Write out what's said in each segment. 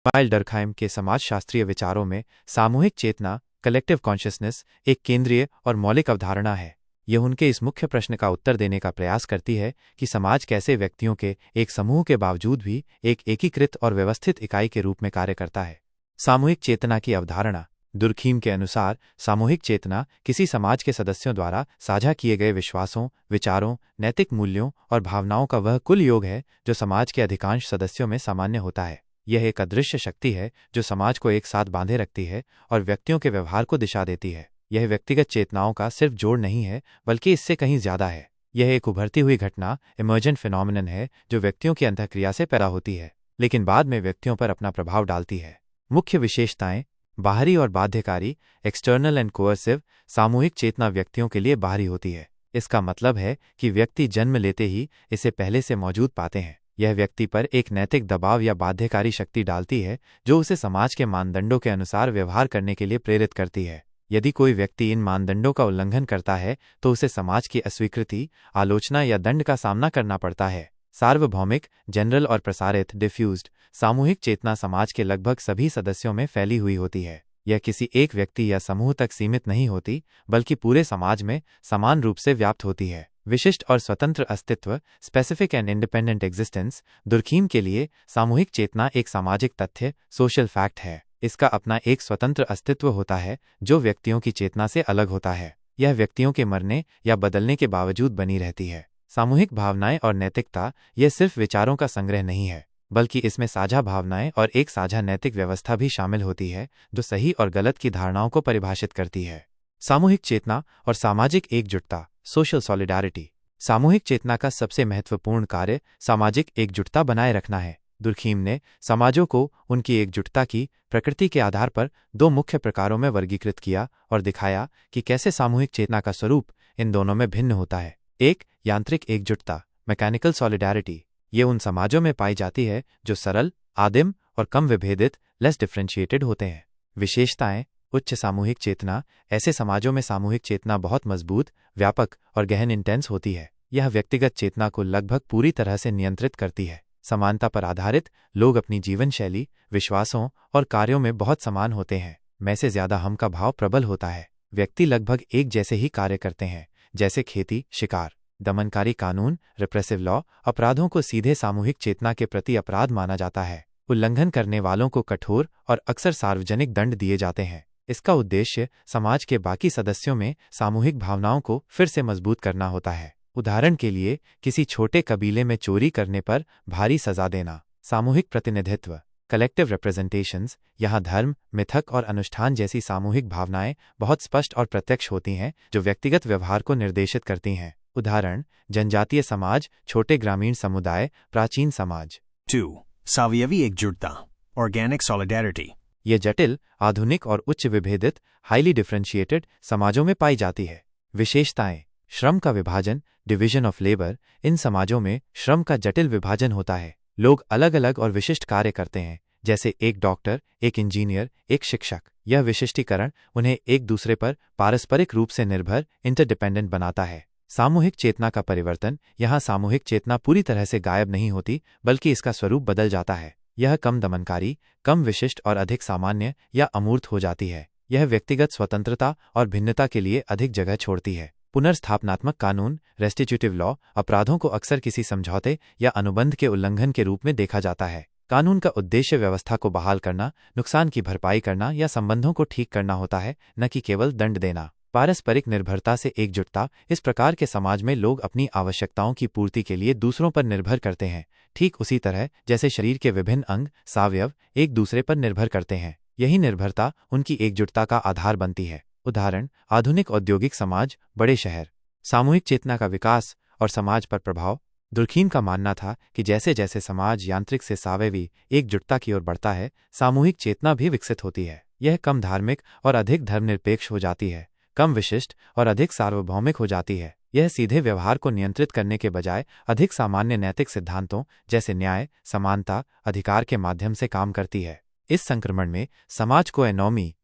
Ismail Durkheim के समाजशास्त्रीय विचारों में सामूहिक चेतना कलेक्टिव कॉन्शियसनेस एक केंद्रीय और मौलिक अवधारणा है। यह उनके इस मुख्य प्रश्न का उत्तर देने का प्रयास करती है कि समाज कैसे व्यक्तियों के एक समूह के बावजूद भी एक एकीकृत और व्यवस्थित इकाई के रूप में कार्य करता है। सामूहिक चेतना की अवधारणा। दुर्खीम के अनुसार सामूहिक चेतना किसी समाज के सदस्यों द्वारा साझा किए गए विश्वासों, विचारों, नैतिक मूल्यों और भावनाओं का वह कुल योग है जो समाज के अधिकांश सदस्यों में सामान्य होता है। यह एक अदृश्य शक्ति है जो समाज को एक साथ बांधे रखती है और व्यक्तियों के व्यवहार को दिशा देती है। यह व्यक्तिगत चेतनाओं का सिर्फ जोड़ नहीं है, बल्कि इससे कहीं ज्यादा है। यह एक उभरती हुई घटना, इमर्जेंट फिनोमिनन है जो व्यक्तियों की अंतःक्रिया से पैदा होती है, लेकिन बाद में व्यक्तियों पर अपना प्रभाव डालती है। मुख्य विशेषताएं। बाहरी और बाध्यकारी, एक्सटर्नल एंड कोअर्सिव। सामूहिक चेतना व्यक्तियों के लिए बाहरी होती है। इसका मतलब है कि व्यक्ति जन्म लेते ही इसे पहले से मौजूद पाते हैं। यह व्यक्ति पर एक नैतिक दबाव या बाध्यकारी शक्ति डालती है जो उसे समाज के मानदंडों के अनुसार व्यवहार करने के लिए प्रेरित करती है। यदि कोई व्यक्ति इन मानदंडों का उल्लंघन करता है तो उसे समाज की अस्वीकृति, आलोचना या दंड का सामना करना पड़ता है। सार्वभौमिक, जनरल और प्रसारित डिफ्यूज्ड। सामूहिक चेतना समाज के लगभग सभी सदस्यों में फैली हुई होती है। यह किसी एक व्यक्ति या समूह तक सीमित नहीं होती, बल्कि पूरे समाज में समान रूप से व्याप्त होती है। विशिष्ट और स्वतंत्र अस्तित्व, specific and independent existence. Durkheim के लिए सामूहिक चेतना एक सामाजिक तथ्य, सोशल फैक्ट है। इसका अपना एक स्वतंत्र अस्तित्व होता है जो व्यक्तियों की चेतना से अलग होता है। यह व्यक्तियों के मरने या बदलने के बावजूद बनी रहती है। सामूहिक भावनाएं और नैतिकता। यह सिर्फ विचारों का संग्रह नहीं है, बल्कि इसमें साझा भावनाएं और एक साझा नैतिक व्यवस्था भी शामिल होती है जो सही और गलत की धारणाओं को परिभाषित करती है। सामूहिक चेतना और सामाजिक एकजुटता, सोशल सॉलिडारिटी। सामूहिक चेतना का सबसे महत्वपूर्ण कार्य सामाजिक एकजुटता बनाए रखना है। दुर्खीम ने समाजों को उनकी एकजुटता की प्रकृति के आधार पर दो मुख्य प्रकारों में वर्गीकृत किया और दिखाया कि कैसे सामूहिक चेतना का स्वरूप इन दोनों में भिन्न होता है। एक, यांत्रिक एकजुटता, मैकेनिकल सॉलिडारिटी। ये उन समाजों में पाई जाती है जो सरल, आदिम और कम विभेदित, लेस डिफरेंशिएटेड होते हैं। विशेषताएं। उच्च सामूहिक चेतना। ऐसे समाजों में सामूहिक चेतना बहुत मजबूत, व्यापक और गहन इंटेंस होती है। यह व्यक्तिगत चेतना को लगभग पूरी तरह से नियंत्रित करती है। समानता पर आधारित। लोग अपनी जीवन शैली, विश्वासों और कार्यों में बहुत समान होते हैं। मैं से ज्यादा हम का भाव प्रबल होता है। व्यक्ति लगभग एक जैसे ही कार्य करते हैं, जैसे खेती, शिकार। दमनकारी कानून, रिप्रेसिव लॉ। अपराधों को सीधे सामूहिक चेतना के प्रति अपराध माना जाता है। उल्लंघन करने वालों को कठोर और अक्सर सार्वजनिक दंड दिए जाते हैं। इसका उद्देश्य समाज के बाकी सदस्यों में सामूहिक भावनाओं को फिर से मजबूत करना होता है। उदाहरण के लिए, किसी छोटे कबीले में चोरी करने पर भारी सजा देना। सामूहिक प्रतिनिधित्व, कलेक्टिव रिप्रेजेंटेशंस। यहाँ धर्म, मिथक और अनुष्ठान जैसी सामूहिक भावनाएं बहुत स्पष्ट और प्रत्यक्ष होती हैं जो व्यक्तिगत व्यवहार को निर्देशित करती हैं। उदाहरण, जनजातीय समाज, छोटे ग्रामीण समुदाय, प्राचीन समाज। 2. सावयवी एकजुटता, ऑर्गेनिक सॉलिडारिटी। ये जटिल, आधुनिक और उच्च विभेदित, हाईली डिफरेंशिएटेड समाजों में पाई जाती है। विशेषताएं। श्रम का विभाजन, डिवीजन ऑफ लेबर। इन समाजों में श्रम का जटिल विभाजन होता है। लोग अलग अलग और विशिष्ट कार्य करते हैं, जैसे एक डॉक्टर, एक इंजीनियर, एक शिक्षक। यह विशिष्टीकरण उन्हें एक दूसरे पर पारस्परिक रूप से निर्भर, इंटरडिपेंडेंट बनाता है। सामूहिक चेतना का परिवर्तन। यहाँ सामूहिक चेतना पूरी तरह से गायब नहीं होती, बल्कि इसका स्वरूप बदल जाता है। यह कम दमनकारी, कम विशिष्ट और अधिक सामान्य या अमूर्त हो जाती है। यह व्यक्तिगत स्वतंत्रता और भिन्नता के लिए अधिक जगह छोड़ती है। पुनर्स्थापनात्मक कानून, रेस्टिट्यूटिव लॉ। अपराधों को अक्सर किसी समझौते या अनुबंध के उल्लंघन के रूप में देखा जाता है। कानून का उद्देश्य व्यवस्था को बहाल करना, नुकसान की भरपाई करना या संबंधों को ठीक करना होता है, न कि केवल दंड देना। पारस्परिक निर्भरता से एकजुटता। इस प्रकार के समाज में लोग अपनी आवश्यकताओं की पूर्ति के लिए दूसरों पर निर्भर करते हैं, ठीक उसी तरह जैसे शरीर के विभिन्न अंग, सावयव एक दूसरे पर निर्भर करते हैं। यही निर्भरता उनकी एकजुटता का आधार बनती है। उदाहरण, आधुनिक औद्योगिक समाज, बड़े शहर। सामूहिक चेतना का विकास और समाज पर प्रभाव। दुर्खीम का मानना था कि जैसे जैसे समाज यांत्रिक से सावयवी एकजुटता की ओर बढ़ता है, सामूहिक चेतना भी विकसित होती है। यह कम धार्मिक और अधिक धर्मनिरपेक्ष हो जाती है, कम विशिष्ट और अधिक सार्वभौमिक हो जाती है। यह सीधे व्यवहार को नियंत्रित करने के बजाय अधिक सामान्य नैतिक सिद्धांतों जैसे न्याय, समानता, अधिकार के माध्यम से काम करती है। इस संक्रमण में समाज को एनोमी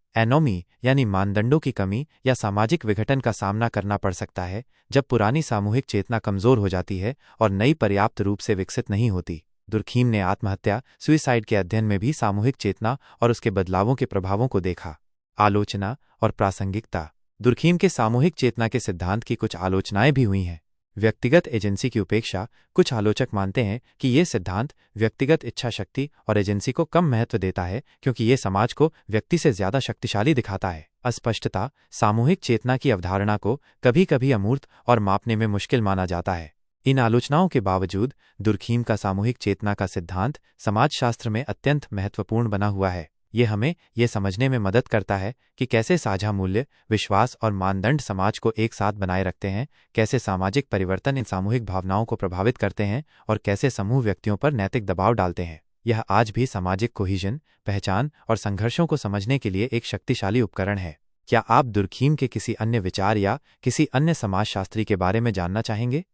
यानी मानदंडों की कमी या सामाजिक विघटन का सामना करना पड़ सकता है, जब पुरानी सामूहिक चेतना कमजोर हो जाती है और नई पर्याप्त रूप से विकसित नहीं होती। दुर्खीम ने आत्महत्या सुइसाइड के अध्ययन में भी सामूहिक चेतना और उसके बदलावों के प्रभावों को देखा। आलोचना और प्रासंगिकता। दुर्खीम के सामूहिक चेतना के सिद्धांत की कुछ आलोचनाएं भी हुई हैं। व्यक्तिगत एजेंसी की उपेक्षा। कुछ आलोचक मानते हैं कि ये सिद्धांत व्यक्तिगत इच्छा शक्ति और एजेंसी को कम महत्व देता है क्योंकि ये समाज को व्यक्ति से ज्यादा शक्तिशाली दिखाता है। अस्पष्टता। सामूहिक चेतना की अवधारणा को कभी कभी अमूर्त और मापने में मुश्किल माना जाता है। इन आलोचनाओं के बावजूद दुर्खीम का सामूहिक चेतना का सिद्धांत समाजशास्त्र में अत्यंत महत्वपूर्ण बना हुआ है। ये हमें यह समझने में मदद करता है कि कैसे साझा मूल्य, विश्वास और मानदंड समाज को एक साथ बनाए रखते हैं, कैसे सामाजिक परिवर्तन इन सामूहिक भावनाओं को प्रभावित करते हैं और कैसे समूह व्यक्तियों पर नैतिक दबाव डालते हैं। यह आज भी सामाजिक कोहिजन, पहचान और संघर्षों को समझने के लिए एक शक्तिशाली उपकरण है। क्या आप दुर्खीम के किसी अन्य विचार या किसी अन्य समाजशास्त्री के बारे में जानना चाहेंगे?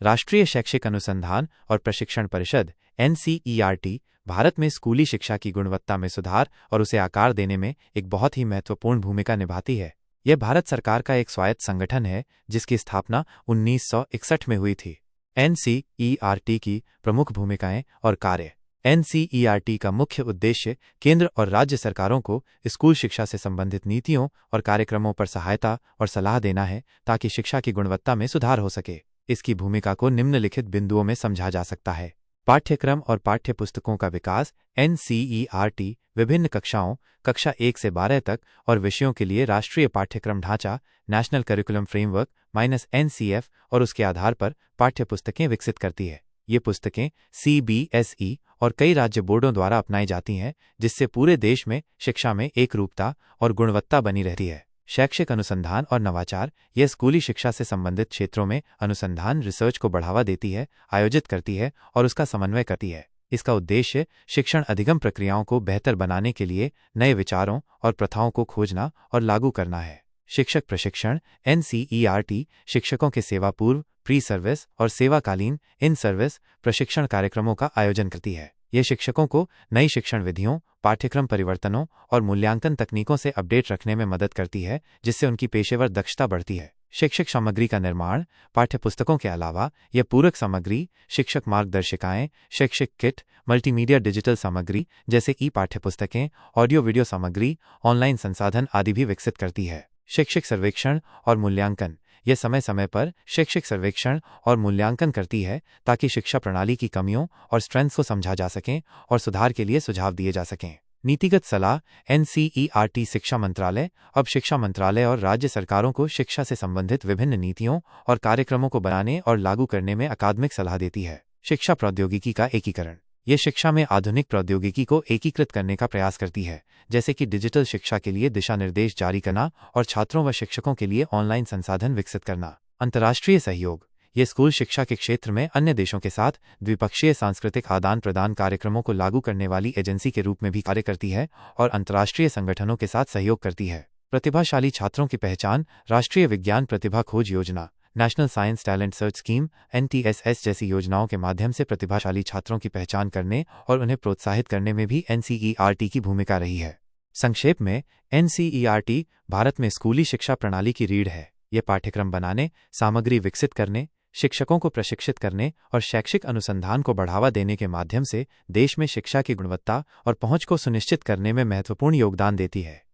राष्ट्रीय शैक्षिक अनुसंधान और प्रशिक्षण परिषद NCERT भारत में स्कूली शिक्षा की गुणवत्ता में सुधार और उसे आकार देने में एक बहुत ही महत्वपूर्ण भूमिका निभाती है। यह भारत सरकार का एक स्वायत्त संगठन है जिसकी स्थापना 1961 में हुई थी। NCERT की प्रमुख भूमिकाएं और कार्य। NCERT का मुख्य उद्देश्य केंद्र और राज्य सरकारों को स्कूल शिक्षा से संबंधित नीतियों और कार्यक्रमों पर सहायता और सलाह देना है ताकि शिक्षा की गुणवत्ता में सुधार हो सके। इसकी भूमिका को निम्नलिखित बिंदुओं में समझा जा सकता है। पाठ्यक्रम और पाठ्यपुस्तकों का विकास। NCERT विभिन्न कक्षाओं, कक्षा 1 से 12 तक और विषयों के लिए राष्ट्रीय पाठ्यक्रम ढांचा नेशनल करिकुलम फ्रेमवर्क -NCF और उसके आधार पर पाठ्यपुस्तकें विकसित करती है। ये पुस्तकें CBSE और कई राज्य बोर्डों द्वारा अपनाई जाती हैं, जिससे पूरे देश में शिक्षा में एकरूपता और गुणवत्ता बनी रहती है। शैक्षिक अनुसंधान और नवाचार। यह स्कूली शिक्षा से संबंधित क्षेत्रों में अनुसंधान रिसर्च को बढ़ावा देती है, आयोजित करती है और उसका समन्वय करती है। इसका उद्देश्य शिक्षण अधिगम प्रक्रियाओं को बेहतर बनाने के लिए नए विचारों और प्रथाओं को खोजना और लागू करना है। शिक्षक प्रशिक्षण। NCERT शिक्षकों के सेवा पूर्व, प्री सर्विस और सेवाकालीन इन सर्विस प्रशिक्षण कार्यक्रमों का आयोजन करती है। यह शिक्षकों को नई शिक्षण विधियों, पाठ्यक्रम परिवर्तनों और मूल्यांकन तकनीकों से अपडेट रखने में मदद करती है, जिससे उनकी पेशेवर दक्षता बढ़ती है। शैक्षिक सामग्री का निर्माण। पाठ्यपुस्तकों के अलावा यह पूरक सामग्री, शिक्षक मार्गदर्शिकाएं, शैक्षिक किट, मल्टीमीडिया डिजिटल सामग्री जैसे पाठ्यपुस्तकें, ऑडियो वीडियो सामग्री, ऑनलाइन संसाधन आदि भी विकसित करती है। शैक्षिक सर्वेक्षण और मूल्यांकन। यह समय समय पर शैक्षिक सर्वेक्षण और मूल्यांकन करती है ताकि शिक्षा प्रणाली की कमियों और स्ट्रेंथ्स को समझा जा सकें और सुधार के लिए सुझाव दिए जा सकें। नीतिगत सलाह। NCERT शिक्षा मंत्रालय अब शिक्षा मंत्रालय और राज्य सरकारों को शिक्षा से संबंधित विभिन्न नीतियों और कार्यक्रमों को बनाने और लागू करने में अकादमिक सलाह देती है। शिक्षा प्रौद्योगिकी का एकीकरण। ये शिक्षा में आधुनिक प्रौद्योगिकी को एकीकृत करने का प्रयास करती है, जैसे कि डिजिटल शिक्षा के लिए दिशा निर्देश जारी करना और छात्रों व शिक्षकों के लिए ऑनलाइन संसाधन विकसित करना। अंतर्राष्ट्रीय सहयोग। ये स्कूल शिक्षा के क्षेत्र में अन्य देशों के साथ द्विपक्षीय सांस्कृतिक आदान प्रदान कार्यक्रमों को लागू करने वाली एजेंसी के रूप में भी कार्य करती है और अंतर्राष्ट्रीय संगठनों के साथ सहयोग करती है। प्रतिभाशाली छात्रों की पहचान। राष्ट्रीय विज्ञान प्रतिभा खोज योजना, national science talent search scheme NTSS जैसी योजनाओं के माध्यम से प्रतिभाशाली छात्रों की पहचान करने और उन्हें प्रोत्साहित करने में भी NCERT की भूमिका रही है। संक्षेप में, NCERT भारत में स्कूली शिक्षा प्रणाली की रीढ़ है। यह पाठ्यक्रम बनाने, सामग्री विकसित करने, शिक्षकों को प्रशिक्षित करने और शैक्षिक अनुसंधान को बढ़ावा देने के माध्यम से देश में शिक्षा की गुणवत्ता और पहुंच को सुनिश्चित करने में महत्वपूर्ण योगदान देती है।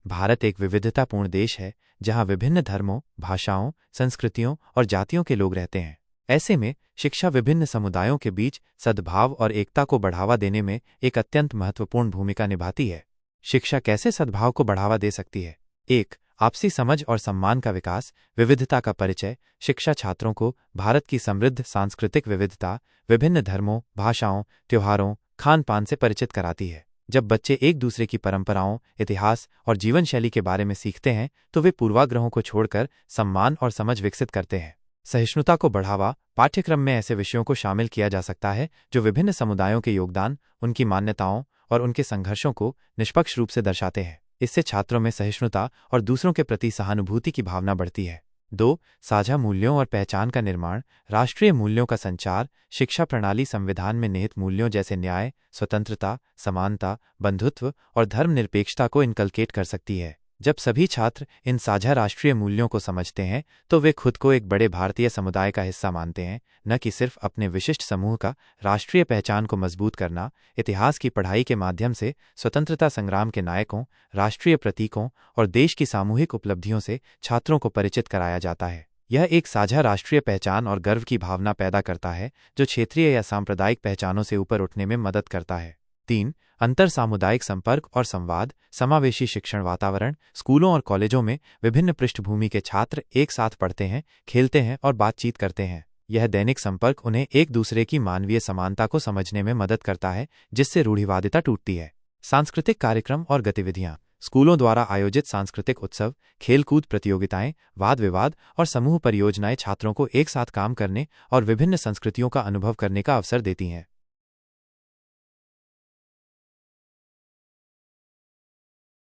भारत एक विविधतापूर्ण देश है जहां विभिन्न धर्मों, भाषाओं, संस्कृतियों और जातियों के लोग रहते हैं। ऐसे में शिक्षा विभिन्न समुदायों के बीच सद्भाव और एकता को बढ़ावा देने में एक अत्यंत महत्वपूर्ण भूमिका निभाती है। शिक्षा कैसे सद्भाव को बढ़ावा दे सकती है? 1. आपसी समझ और सम्मान का विकास। विविधता का परिचय। शिक्षा छात्रों को भारत की समृद्ध सांस्कृतिक विविधता, विभिन्न धर्मों, भाषाओं, त्योहारों, खान पान से परिचित कराती है। जब बच्चे एक दूसरे की परंपराओं, इतिहास और जीवन शैली के बारे में सीखते हैं तो वे पूर्वाग्रहों को छोड़कर सम्मान और समझ विकसित करते हैं। सहिष्णुता को बढ़ावा। पाठ्यक्रम में ऐसे विषयों को शामिल किया जा सकता है जो विभिन्न समुदायों के योगदान, उनकी मान्यताओं और उनके संघर्षों को निष्पक्ष रूप से दर्शाते हैं। इससे छात्रों में सहिष्णुता और दूसरों के प्रति सहानुभूति की भावना बढ़ती है। 2. साझा मूल्यों और पहचान का निर्माण। राष्ट्रीय मूल्यों का संचार। शिक्षा प्रणाली संविधान में निहित मूल्यों जैसे न्याय, स्वतंत्रता, समानता, बंधुत्व और धर्मनिरपेक्षता को इनकलकेट कर सकती है। जब सभी छात्र इन साझा राष्ट्रीय मूल्यों को समझते हैं तो वे खुद को एक बड़े भारतीय समुदाय का हिस्सा मानते हैं, न कि सिर्फ अपने विशिष्ट समूह का। राष्ट्रीय पहचान को मजबूत करना। इतिहास की पढ़ाई के माध्यम से स्वतंत्रता संग्राम के नायकों, राष्ट्रीय प्रतीकों और देश की सामूहिक उपलब्धियों से छात्रों को परिचित कराया जाता है। यह एक साझा राष्ट्रीय पहचान और गर्व की भावना पैदा करता है जो क्षेत्रीय या सांप्रदायिक पहचानों से ऊपर उठने में मदद करता है। 3. अंतर सामुदायिक संपर्क और संवाद। समावेशी शिक्षण वातावरण। स्कूलों और कॉलेजों में विभिन्न पृष्ठभूमि के छात्र एक साथ पढ़ते हैं, खेलते हैं और बातचीत करते हैं। यह दैनिक संपर्क उन्हें एक दूसरे की मानवीय समानता को समझने में मदद करता है, जिससे रूढ़िवादिता टूटती है। सांस्कृतिक कार्यक्रम और गतिविधियां। स्कूलों द्वारा आयोजित सांस्कृतिक उत्सव, खेलकूद प्रतियोगिताएं, वाद विवाद और समूह परियोजनाएं छात्रों को एक साथ काम करने और विभिन्न संस्कृतियों का अनुभव करने का अवसर देती हैं।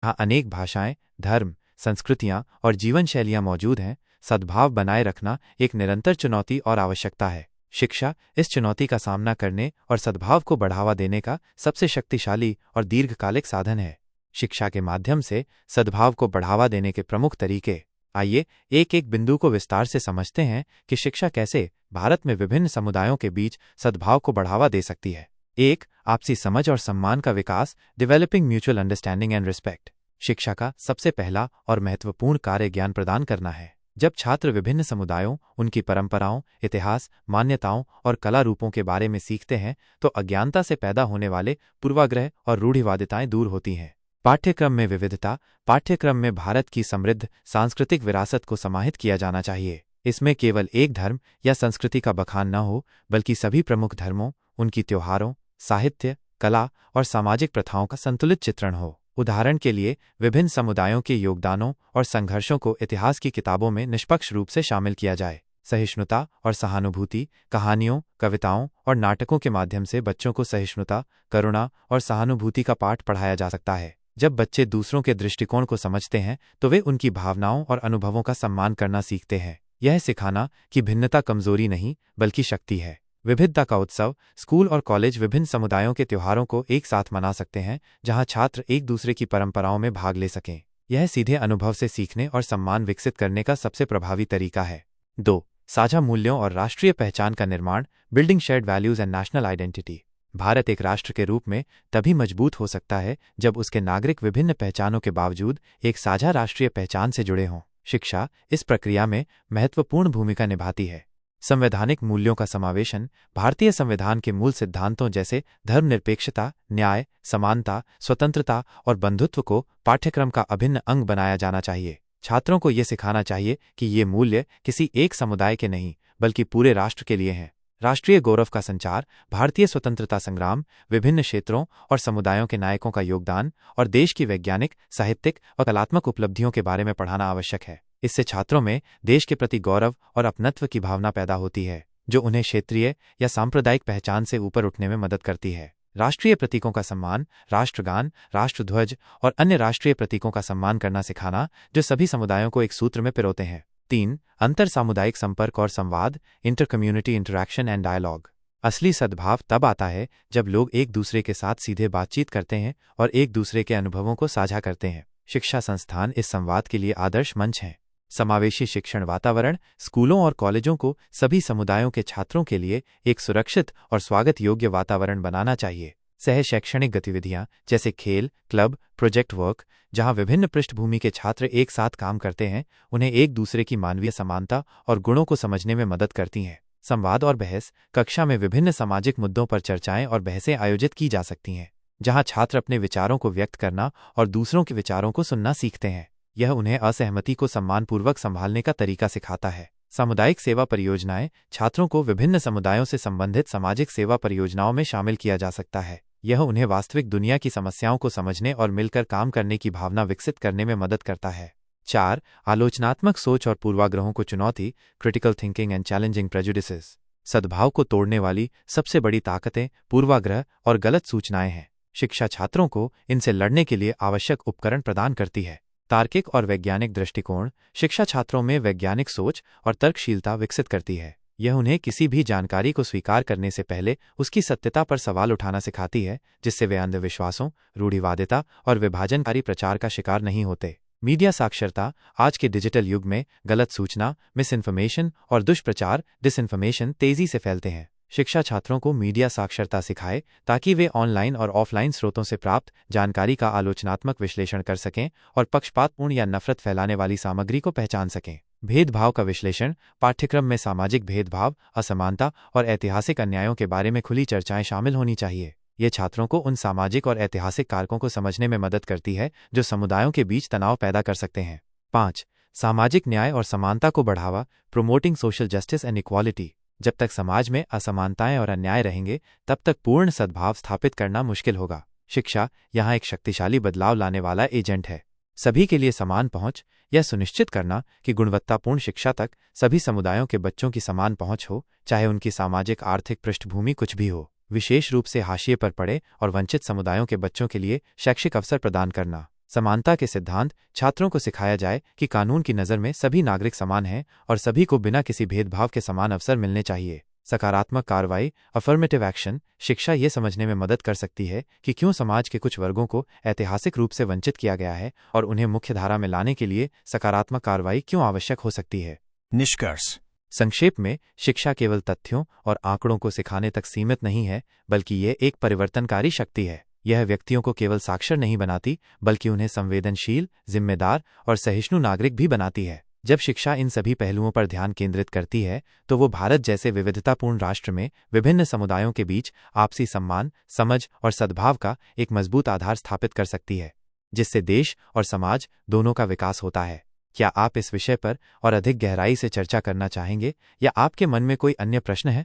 यहाँ अनेक भाषाएं, धर्म, संस्कृतियां और जीवन शैलियां मौजूद हैं। सद्भाव बनाए रखना एक निरंतर चुनौती और आवश्यकता है। शिक्षा इस चुनौती का सामना करने और सद्भाव को बढ़ावा देने का सबसे शक्तिशाली और दीर्घकालिक साधन है। शिक्षा के माध्यम से सद्भाव को बढ़ावा देने के प्रमुख तरीके। आइए एक एक बिंदु को विस्तार से समझते हैं कि शिक्षा कैसे भारत में विभिन्न समुदायों के बीच सद्भाव को बढ़ावा दे सकती है। 1. आपसी समझ और सम्मान का विकास। Developing mutual understanding and respect. शिक्षा का सबसे पहला और महत्वपूर्ण कार्य ज्ञान प्रदान करना है। जब छात्र विभिन्न समुदायों, उनकी परंपराओं, इतिहास, मान्यताओं और कला रूपों के बारे में सीखते हैं तो अज्ञानता से पैदा होने वाले पूर्वाग्रह और रूढ़िवादिताएं दूर होती हैं। पाठ्यक्रम में विविधता। पाठ्यक्रम में भारत की समृद्ध सांस्कृतिक विरासत को समाहित किया जाना चाहिए। इसमें केवल एक धर्म या संस्कृति का बखान न हो, बल्कि सभी प्रमुख धर्मों, उनकी त्योहारों, साहित्य, कला और सामाजिक प्रथाओं का संतुलित चित्रण हो। उदाहरण के लिए, विभिन्न समुदायों के योगदानों और संघर्षों को इतिहास की किताबों में निष्पक्ष रूप से शामिल किया जाए। सहिष्णुता और सहानुभूति। कहानियों, कविताओं और नाटकों के माध्यम से बच्चों को सहिष्णुता, करुणा और सहानुभूति का पाठ पढ़ाया जा सकता है। जब बच्चे दूसरों के दृष्टिकोण को समझते हैं तो वे उनकी भावनाओं और अनुभवों का सम्मान करना सीखते हैं। यह सिखाना कि भिन्नता कमजोरी नहीं बल्कि शक्ति है। विविधता का उत्सव। स्कूल और कॉलेज विभिन्न समुदायों के त्योहारों को एक साथ मना सकते हैं, जहां छात्र एक दूसरे की परंपराओं में भाग ले सकें। यह सीधे अनुभव से सीखने और सम्मान विकसित करने का सबसे प्रभावी तरीका है। 2. साझा मूल्यों और राष्ट्रीय पहचान का निर्माण। Building shared values and national identity. Bharat एक राष्ट्र के रूप में तभी मजबूत हो सकता है जब उसके नागरिक विभिन्न पहचानों के बावजूद एक साझा राष्ट्रीय पहचान से जुड़े हों। शिक्षा इस प्रक्रिया में महत्वपूर्ण भूमिका निभाती है। संवैधानिक मूल्यों का समावेशन। भारतीय संविधान के मूल सिद्धांतों जैसे धर्मनिरपेक्षता, न्याय, समानता, स्वतंत्रता और बंधुत्व को पाठ्यक्रम का अभिन्न अंग बनाया जाना चाहिए। छात्रों को ये सिखाना चाहिए कि ये मूल्य किसी एक समुदाय के नहीं बल्कि पूरे राष्ट्र के लिए हैं। राष्ट्रीय गौरव का संचार। भारतीय स्वतंत्रता संग्राम, विभिन्न क्षेत्रों और समुदायों के नायकों का योगदान और देश की वैज्ञानिक, साहित्यिक और कलात्मक उपलब्धियों के बारे में पढ़ाना आवश्यक है। इससे छात्रों में देश के प्रति गौरव और अपनत्व की भावना पैदा होती है, जो उन्हें क्षेत्रीय या सांप्रदायिक पहचान से ऊपर उठने में मदद करती है। राष्ट्रीय प्रतीकों का सम्मान। राष्ट्रगान, राष्ट्रध्वज और अन्य राष्ट्रीय प्रतीकों का सम्मान करना सिखाना, जो सभी समुदायों को एक सूत्र में पिरोते हैं। 3. अंतर सामुदायिक संपर्क और संवाद। Inter community interaction and dialogue. असली सद्भाव तब आता है जब लोग एक दूसरे के साथ सीधे बातचीत करते हैं और एक दूसरे के अनुभवों को साझा करते हैं। शिक्षा संस्थान इस संवाद के लिए आदर्श मंच हैं। समावेशी शिक्षण वातावरण। स्कूलों और कॉलेजों को सभी समुदायों के छात्रों के लिए एक सुरक्षित और स्वागत योग्य वातावरण बनाना चाहिए। सह शैक्षणिक गतिविधियां जैसे खेल, क्लब, प्रोजेक्ट वर्क, जहां विभिन्न पृष्ठभूमि के छात्र एक साथ काम करते हैं, उन्हें एक दूसरे की मानवीय समानता और गुणों को समझने में मदद करती हैं। संवाद और बहस। कक्षा में विभिन्न सामाजिक मुद्दों पर चर्चाएं और बहसें आयोजित की जा सकती हैं, जहां छात्र अपने विचारों को व्यक्त करना और दूसरों के विचारों को सुनना सीखते हैं। यह उन्हें असहमति को सम्मानपूर्वक संभालने का तरीका सिखाता है। सामुदायिक सेवा परियोजनाएं। छात्रों को विभिन्न समुदायों से संबंधित सामाजिक सेवा परियोजनाओं में शामिल किया जा सकता है। यह उन्हें वास्तविक दुनिया की समस्याओं को समझने और मिलकर काम करने की भावना विकसित करने में मदद करता है। 4. आलोचनात्मक सोच और पूर्वाग्रहों को चुनौती। Critical thinking and challenging prejudices. सद्भाव को तोड़ने वाली सबसे बड़ी ताकतें पूर्वाग्रह और गलत सूचनाएं हैं। शिक्षा छात्रों को इनसे लड़ने के लिए आवश्यक उपकरण प्रदान करती है। तार्किक और वैज्ञानिक दृष्टिकोण। शिक्षा छात्रों में वैज्ञानिक सोच और तर्कशीलता विकसित करती है। यह उन्हें किसी भी जानकारी को स्वीकार करने से पहले उसकी सत्यता पर सवाल उठाना सिखाती है, जिससे वे अंधविश्वासों, रूढ़िवादिता और विभाजनकारी प्रचार का शिकार नहीं होते। मीडिया साक्षरता आज के डिजिटल युग में गलत सूचना, मिसइन्फॉर्मेशन और दुष्प्रचार डिसइन्फॉर्मेशन तेजी से फैलते हैं। शिक्षा छात्रों को मीडिया साक्षरता सिखाए ताकि वे ऑनलाइन और ऑफलाइन स्रोतों से प्राप्त जानकारी का आलोचनात्मक विश्लेषण कर सकें और पक्षपातपूर्ण या नफरत फैलाने वाली सामग्री को पहचान सकें। भेदभाव का विश्लेषण पाठ्यक्रम में सामाजिक भेदभाव, असमानता और ऐतिहासिक अन्यायों के बारे में खुली चर्चाएं शामिल होनी चाहिए। ये छात्रों को उन सामाजिक और ऐतिहासिक कारकों को समझने में मदद करती है जो समुदायों के बीच तनाव पैदा कर सकते हैं। 5. सामाजिक न्याय और समानता को बढ़ावा, promoting social justice and equality. जब तक समाज में असमानताएं और अन्याय रहेंगे तब तक पूर्ण सद्भाव स्थापित करना मुश्किल होगा। शिक्षा यहाँ एक शक्तिशाली बदलाव लाने वाला एजेंट है। सभी के लिए समान पहुंच, यह सुनिश्चित करना कि गुणवत्तापूर्ण शिक्षा तक सभी समुदायों के बच्चों की समान पहुंच हो, चाहे उनकी सामाजिक आर्थिक पृष्ठभूमि कुछ भी हो। विशेष रूप से हाशिए पर पड़े और वंचित समुदायों के बच्चों के लिए शैक्षिक अवसर प्रदान करना। समानता के सिद्धांत छात्रों को सिखाया जाए कि कानून की नज़र में सभी नागरिक समान हैं और सभी को बिना किसी भेदभाव के समान अवसर मिलने चाहिए। सकारात्मक कार्रवाई, अफर्मेटिव एक्शन। शिक्षा ये समझने में मदद कर सकती है कि क्यों समाज के कुछ वर्गों को ऐतिहासिक रूप से वंचित किया गया है और उन्हें मुख्यधारा में लाने के लिए सकारात्मक कार्रवाई क्यों आवश्यक हो सकती है। निष्कर्ष। संक्षेप में, शिक्षा केवल तथ्यों और आंकड़ों को सिखाने तक सीमित नहीं है, बल्कि यह एक परिवर्तनकारी शक्ति है। यह व्यक्तियों को केवल साक्षर नहीं बनाती, बल्कि उन्हें संवेदनशील, जिम्मेदार और सहिष्णु नागरिक भी बनाती है। जब शिक्षा इन सभी पहलुओं पर ध्यान केंद्रित करती है तो वो भारत जैसे विविधतापूर्ण राष्ट्र में विभिन्न समुदायों के बीच आपसी सम्मान, समझ और सद्भाव का एक मजबूत आधार स्थापित कर सकती है, जिससे देश और समाज दोनों का विकास होता है। क्या आप इस विषय पर और अधिक गहराई से चर्चा करना चाहेंगे या आपके मन में कोई अन्य प्रश्न है?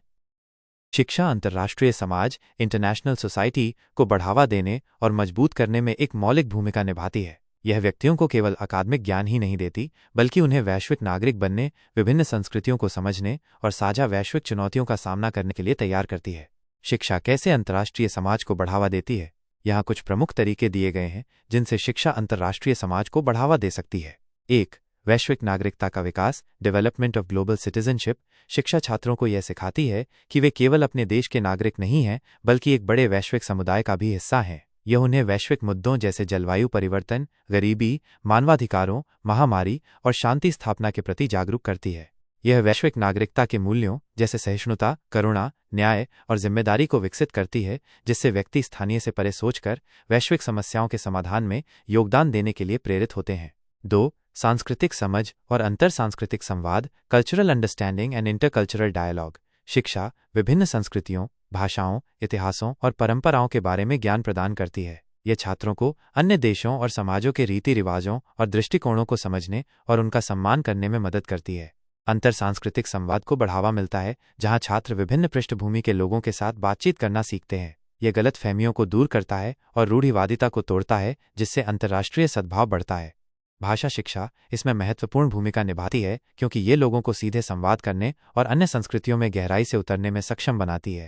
शिक्षा अंतर्राष्ट्रीय समाज, इंटरनेशनल सोसाइटी को बढ़ावा देने और मजबूत करने में एक मौलिक भूमिका निभाती है। यह व्यक्तियों को केवल अकादमिक ज्ञान ही नहीं देती, बल्कि उन्हें वैश्विक नागरिक बनने, विभिन्न संस्कृतियों को समझने और साझा वैश्विक चुनौतियों का सामना करने के लिए तैयार करती है। शिक्षा कैसे अंतर्राष्ट्रीय समाज को बढ़ावा देती है? यहाँ कुछ प्रमुख तरीके दिए गए हैं जिनसे शिक्षा अंतर्राष्ट्रीय समाज को बढ़ावा दे सकती है। 1. वैश्विक नागरिकता का विकास, डेवलपमेंट ऑफ ग्लोबल सिटीजनशिप। शिक्षा छात्रों को यह सिखाती है कि वे केवल अपने देश के नागरिक नहीं हैं, बल्कि एक बड़े वैश्विक समुदाय का भी हिस्सा हैं। यह उन्हें वैश्विक मुद्दों जैसे जलवायु परिवर्तन, गरीबी, मानवाधिकारों, महामारी और शांति स्थापना के प्रति जागरूक करती है। यह वैश्विक नागरिकता के मूल्यों जैसे सहिष्णुता, करुणा, न्याय और जिम्मेदारी को विकसित करती है, जिससे व्यक्ति स्थानीय से परे सोचकर वैश्विक समस्याओं के समाधान में योगदान देने के लिए प्रेरित होते हैं। 2. सांस्कृतिक समझ और अंतर सांस्कृतिक संवाद, cultural understanding and intercultural dialogue. शिक्षा विभिन्न संस्कृतियों, भाषाओं, इतिहासों और परंपराओं के बारे में ज्ञान प्रदान करती है। यह छात्रों को अन्य देशों और समाजों के रीति रिवाजों और दृष्टिकोणों को समझने और उनका सम्मान करने में मदद करती है। अंतर सांस्कृतिक संवाद को बढ़ावा मिलता है, जहां छात्र विभिन्न पृष्ठभूमि के लोगों के साथ बातचीत करना सीखते हैं। यह गलतफहमियों को दूर करता है और रूढ़िवादिता को तोड़ता है, जिससे अंतर्राष्ट्रीय सद्भाव बढ़ता है। भाषा शिक्षा इसमें महत्वपूर्ण भूमिका निभाती है, क्योंकि ये लोगों को सीधे संवाद करने और अन्य संस्कृतियों में गहराई से उतरने में सक्षम बनाती है।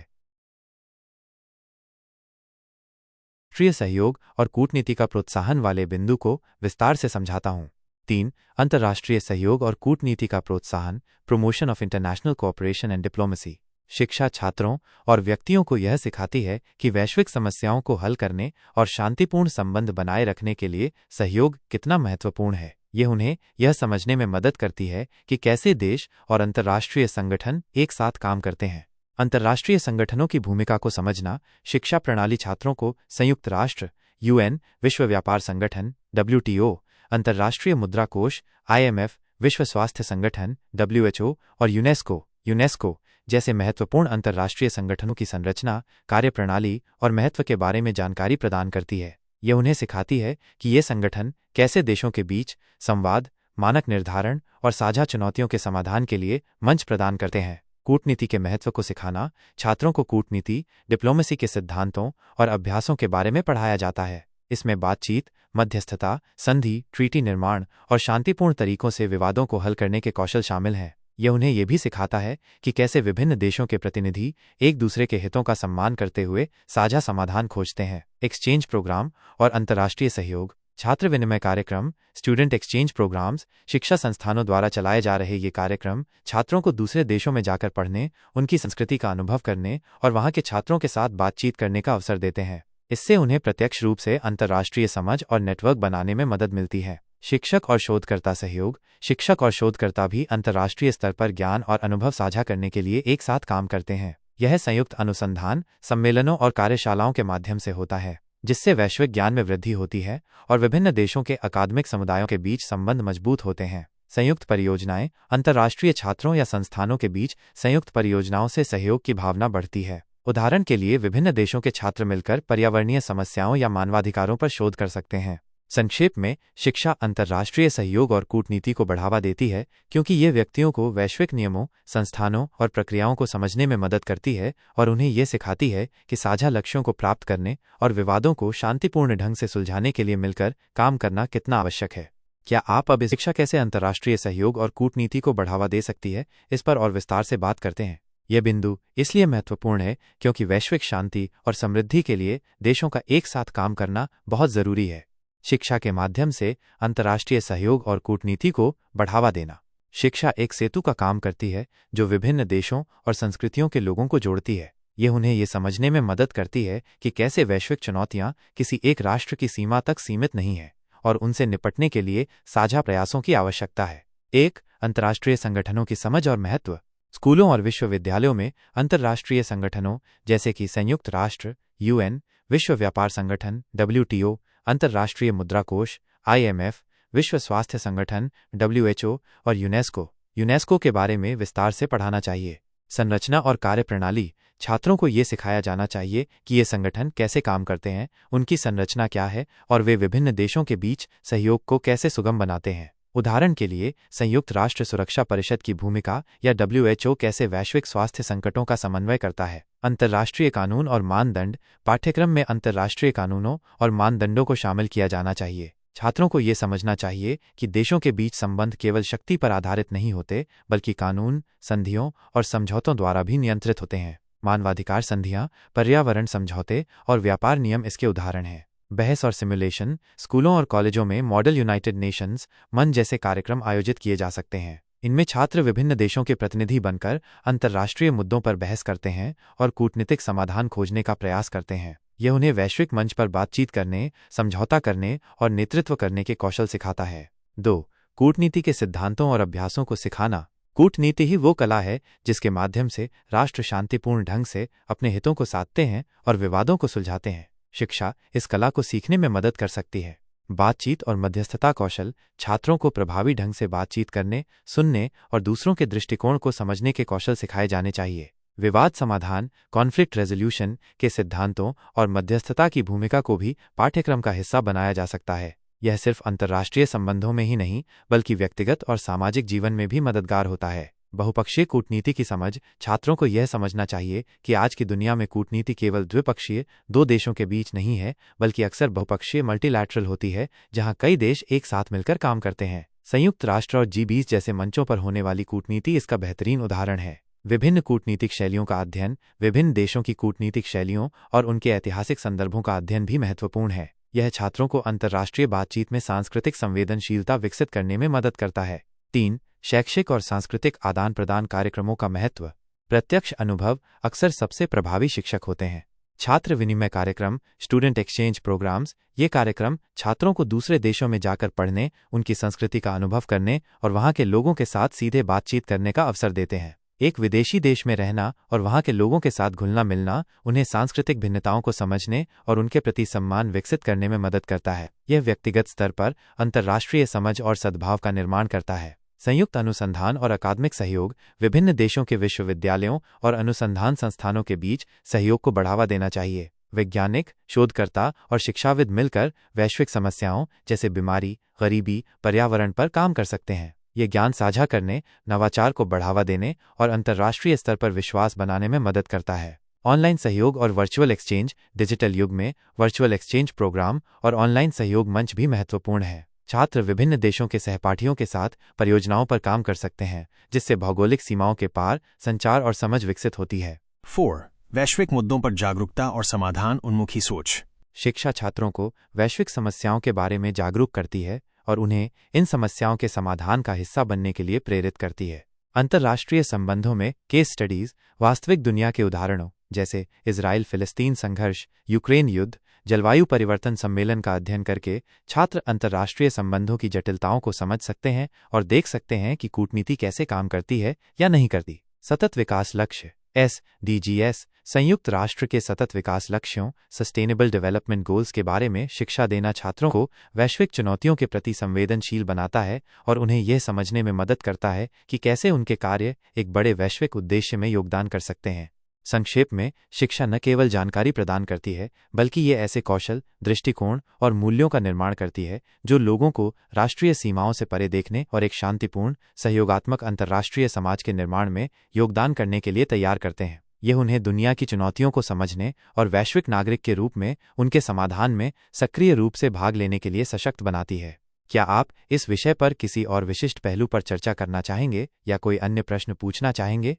राष्ट्रीय सहयोग और कूटनीति का प्रोत्साहन वाले बिंदु को विस्तार से समझाता हूँ। 3. अंतर्राष्ट्रीय सहयोग और कूटनीति का प्रोत्साहन, promotion of international cooperation and diplomacy. शिक्षा छात्रों और व्यक्तियों को यह सिखाती है कि वैश्विक समस्याओं को हल करने और शांतिपूर्ण संबंध बनाए रखने के लिए सहयोग कितना महत्वपूर्ण है। यह उन्हें यह समझने में मदद करती है कि कैसे देश और अंतर्राष्ट्रीय संगठन एक साथ काम करते हैं। अंतर्राष्ट्रीय संगठनों की भूमिका को समझना। शिक्षा प्रणाली छात्रों को संयुक्त राष्ट्र, UN, विश्व व्यापार संगठन, WTO, अंतर्राष्ट्रीय मुद्रा कोष, IMF, विश्व स्वास्थ्य संगठन, WHO और यूनेस्को जैसे महत्वपूर्ण अंतर्राष्ट्रीय संगठनों की संरचना, कार्यप्रणाली और महत्व के बारे में जानकारी प्रदान करती है। यह उन्हें सिखाती है कि ये संगठन कैसे देशों के बीच संवाद, मानक निर्धारण और साझा चुनौतियों के समाधान के लिए मंच प्रदान करते हैं। कूटनीति के महत्व को सिखाना। छात्रों को कूटनीति, डिप्लोमेसी के सिद्धांतों और अभ्यासों के बारे में पढ़ाया जाता है। इसमें बातचीत, मध्यस्थता, संधि, ट्रीटी निर्माण और शांतिपूर्ण तरीकों से विवादों को हल करने के कौशल शामिल हैं। यह उन्हें यह भी सिखाता है कि कैसे विभिन्न देशों के प्रतिनिधि एक दूसरे के हितों का सम्मान करते हुए साझा समाधान खोजते हैं। एक्सचेंज प्रोग्राम और अंतर्राष्ट्रीय सहयोग। छात्र विनिमय कार्यक्रम, स्टूडेंट एक्सचेंज प्रोग्राम्स। शिक्षा संस्थानों द्वारा चलाए जा रहे ये कार्यक्रम छात्रों को दूसरे देशों में जाकर पढ़ने, उनकी संस्कृति का अनुभव करने और वहाँ के छात्रों के साथ बातचीत करने का अवसर देते हैं। इससे उन्हें प्रत्यक्ष रूप से अंतर्राष्ट्रीय समझ और नेटवर्क बनाने में मदद मिलती है। शिक्षक और शोधकर्ता सहयोग। शिक्षक और शोधकर्ता भी अंतर्राष्ट्रीय स्तर पर ज्ञान और अनुभव साझा करने के लिए एक साथ काम करते हैं। यह संयुक्त अनुसंधान, सम्मेलनों और कार्यशालाओं के माध्यम से होता है, जिससे वैश्विक ज्ञान में वृद्धि होती है और विभिन्न देशों के अकादमिक समुदायों के बीच संबंध मजबूत होते हैं। संयुक्त परियोजनाएं। अंतर्राष्ट्रीय छात्रों या संस्थानों के बीच संयुक्त परियोजनाओं से सहयोग की भावना बढ़ती है। उदाहरण के लिए, विभिन्न देशों के छात्र मिलकर पर्यावरणीय समस्याओं या मानवाधिकारों पर शोध कर सकते हैं। संक्षेप में, शिक्षा अंतर्राष्ट्रीय सहयोग और कूटनीति को बढ़ावा देती है, क्योंकि ये व्यक्तियों को वैश्विक नियमों, संस्थानों और प्रक्रियाओं को समझने में मदद करती है और उन्हें ये सिखाती है कि साझा लक्ष्यों को प्राप्त करने और विवादों को शांतिपूर्ण ढंग से सुलझाने के लिए मिलकर काम करना कितना आवश्यक है। क्या आप अब इस शिक्षा कैसे अंतर्राष्ट्रीय सहयोग और कूटनीति को बढ़ावा दे सकती है, इस पर और विस्तार से बात करते हैं। यह बिंदु इसलिए महत्वपूर्ण है क्योंकि वैश्विक शांति और समृद्धि के लिए देशों का एक साथ काम करना बहुत जरूरी है। शिक्षा के माध्यम से अंतर्राष्ट्रीय सहयोग और कूटनीति को बढ़ावा देना। शिक्षा एक सेतु का काम करती है जो विभिन्न देशों और संस्कृतियों के लोगों को जोड़ती है। यह उन्हें ये समझने में मदद करती है कि कैसे वैश्विक चुनौतियां किसी एक राष्ट्र की सीमा तक सीमित नहीं है और उनसे निपटने के लिए साझा प्रयासों की आवश्यकता है। एक, अंतर्राष्ट्रीय संगठनों की समझ और महत्व। स्कूलों और विश्वविद्यालयों में अंतर्राष्ट्रीय संगठनों जैसे कि संयुक्त राष्ट्र, यूएन, विश्व व्यापार संगठन, WTO, अंतर्राष्ट्रीय मुद्रा कोष, IMF, विश्व स्वास्थ्य संगठन, WHO और यूनेस्को के बारे में विस्तार से पढ़ाना चाहिए। संरचना और कार्यप्रणाली। छात्रों को ये सिखाया जाना चाहिए कि ये संगठन कैसे काम करते हैं, उनकी संरचना क्या है और वे विभिन्न देशों के बीच सहयोग को कैसे सुगम बनाते हैं। उदाहरण के लिए, संयुक्त राष्ट्र सुरक्षा परिषद की भूमिका या WHO कैसे वैश्विक स्वास्थ्य संकटों का समन्वय करता है। अंतर्राष्ट्रीय कानून और मानदंड। पाठ्यक्रम में अंतर्राष्ट्रीय कानूनों और मानदंडों को शामिल किया जाना चाहिए। छात्रों को ये समझना चाहिए कि देशों के बीच संबंध केवल शक्ति पर आधारित नहीं होते, बल्कि कानून, संधियों और समझौतों द्वारा भी नियंत्रित होते हैं। मानवाधिकार संधियां, पर्यावरण समझौते और व्यापार नियम इसके उदाहरण हैं। बहस और सिमुलेशन। स्कूलों और कॉलेजों में मॉडल यूनाइटेड नेशंस मन जैसे कार्यक्रम आयोजित किए जा सकते हैं। इनमें छात्र विभिन्न देशों के प्रतिनिधि बनकर अंतर्राष्ट्रीय मुद्दों पर बहस करते हैं और कूटनीतिक समाधान खोजने का प्रयास करते हैं। यह उन्हें वैश्विक मंच पर बातचीत करने, समझौता करने और नेतृत्व करने के कौशल सिखाता है। 2. कूटनीति के सिद्धांतों और अभ्यासों को सिखाना। कूटनीति ही वो कला है जिसके माध्यम से राष्ट्र शांतिपूर्ण ढंग से अपने हितों को साधते हैं और विवादों को सुलझाते हैं। शिक्षा इस कला को सीखने में मदद कर सकती है। बातचीत और मध्यस्थता कौशल। छात्रों को प्रभावी ढंग से बातचीत करने, सुनने और दूसरों के दृष्टिकोण को समझने के कौशल सिखाए जाने चाहिए। विवाद समाधान, कॉन्फ्लिक्ट रेजोल्यूशन के सिद्धांतों और मध्यस्थता की भूमिका को भी पाठ्यक्रम का हिस्सा बनाया जा सकता है। यह सिर्फ अंतर्राष्ट्रीय संबंधों में ही नहीं, बल्कि व्यक्तिगत और सामाजिक जीवन में भी मददगार होता है। बहुपक्षीय कूटनीति की समझ। छात्रों को यह समझना चाहिए कि आज की दुनिया में कूटनीति केवल द्विपक्षीय, दो देशों के बीच नहीं है, बल्कि अक्सर बहुपक्षीय मल्टीलैटरल होती है, जहां कई देश एक साथ मिलकर काम करते हैं। संयुक्त राष्ट्र और G20 जैसे मंचों पर होने वाली कूटनीति इसका बेहतरीन उदाहरण है। विभिन्न कूटनीतिक शैलियों का अध्ययन। विभिन्न देशों की कूटनीतिक शैलियों और उनके ऐतिहासिक संदर्भों का अध्ययन भी महत्वपूर्ण है। यह छात्रों को अंतर्राष्ट्रीय बातचीत में सांस्कृतिक संवेदनशीलता विकसित करने में मदद करता है। 3. शैक्षिक और सांस्कृतिक आदान प्रदान कार्यक्रमों का महत्व। प्रत्यक्ष अनुभव अक्सर सबसे प्रभावी शिक्षक होते हैं। छात्र विनिमय कार्यक्रम, स्टूडेंट एक्सचेंज प्रोग्राम्स, ये कार्यक्रम छात्रों को दूसरे देशों में जाकर पढ़ने, उनकी संस्कृति का अनुभव करने और वहां के लोगों के साथ सीधे बातचीत करने का अवसर देते हैं। एक विदेशी देश में रहना और वहां के लोगों के साथ घुलना मिलना उन्हें सांस्कृतिक भिन्नताओं को समझने और उनके प्रति सम्मान विकसित करने में मदद करता है। यह व्यक्तिगत स्तर पर अंतर्राष्ट्रीय समझ और सद्भाव का निर्माण करता है। संयुक्त अनुसंधान और अकादमिक सहयोग। विभिन्न देशों के विश्वविद्यालयों और अनुसंधान संस्थानों के बीच सहयोग को बढ़ावा देना चाहिए। वैज्ञानिक, शोधकर्ता और शिक्षाविद मिलकर वैश्विक समस्याओं जैसे बीमारी, गरीबी, पर्यावरण पर काम कर सकते हैं। ये ज्ञान साझा करने, नवाचार को बढ़ावा देने और अंतर्राष्ट्रीय स्तर पर विश्वास बनाने में मदद करता है। ऑनलाइन सहयोग और वर्चुअल एक्सचेंज। डिजिटल युग में वर्चुअल एक्सचेंज प्रोग्राम और ऑनलाइन सहयोग मंच भी महत्वपूर्ण है। छात्र विभिन्न देशों के सहपाठियों के साथ परियोजनाओं पर काम कर सकते हैं, जिससे भौगोलिक सीमाओं के पार संचार और समझ विकसित होती है। 4. वैश्विक मुद्दों पर जागरूकता और समाधान उन्मुखी सोच। शिक्षा छात्रों को वैश्विक समस्याओं के बारे में जागरूक करती है और उन्हें इन समस्याओं के समाधान का हिस्सा बनने के लिए प्रेरित करती है। अंतर्राष्ट्रीय संबंधों में केस स्टडीज, वास्तविक दुनिया के उदाहरणों जैसे इजराइल फिलिस्तीन संघर्ष, यूक्रेन युद्ध जलवायु परिवर्तन सम्मेलन का अध्ययन करके छात्र अंतर्राष्ट्रीय संबंधों की जटिलताओं को समझ सकते हैं और देख सकते हैं कि कूटनीति कैसे काम करती है या नहीं करती। सतत विकास लक्ष्य SDGs संयुक्त राष्ट्र के सतत विकास लक्ष्यों सस्टेनेबल डेवलपमेंट गोल्स के बारे में शिक्षा देना छात्रों को वैश्विक चुनौतियों के प्रति संवेदनशील बनाता है और उन्हें यह समझने में मदद करता है कि कैसे उनके कार्य एक बड़े वैश्विक उद्देश्य में योगदान कर सकते हैं। संक्षेप में, शिक्षा न केवल जानकारी प्रदान करती है बल्कि ये ऐसे कौशल, दृष्टिकोण और मूल्यों का निर्माण करती है जो लोगों को राष्ट्रीय सीमाओं से परे देखने और एक शांतिपूर्ण, सहयोगात्मक अंतर्राष्ट्रीय समाज के निर्माण में योगदान करने के लिए तैयार करते हैं। यह उन्हें दुनिया की चुनौतियों को समझने और वैश्विक नागरिक के रूप में उनके समाधान में सक्रिय रूप से भाग लेने के लिए सशक्त बनाती है। क्या आप इस विषय पर किसी और विशिष्ट पहलू पर चर्चा करना चाहेंगे या कोई अन्य प्रश्न पूछना चाहेंगे?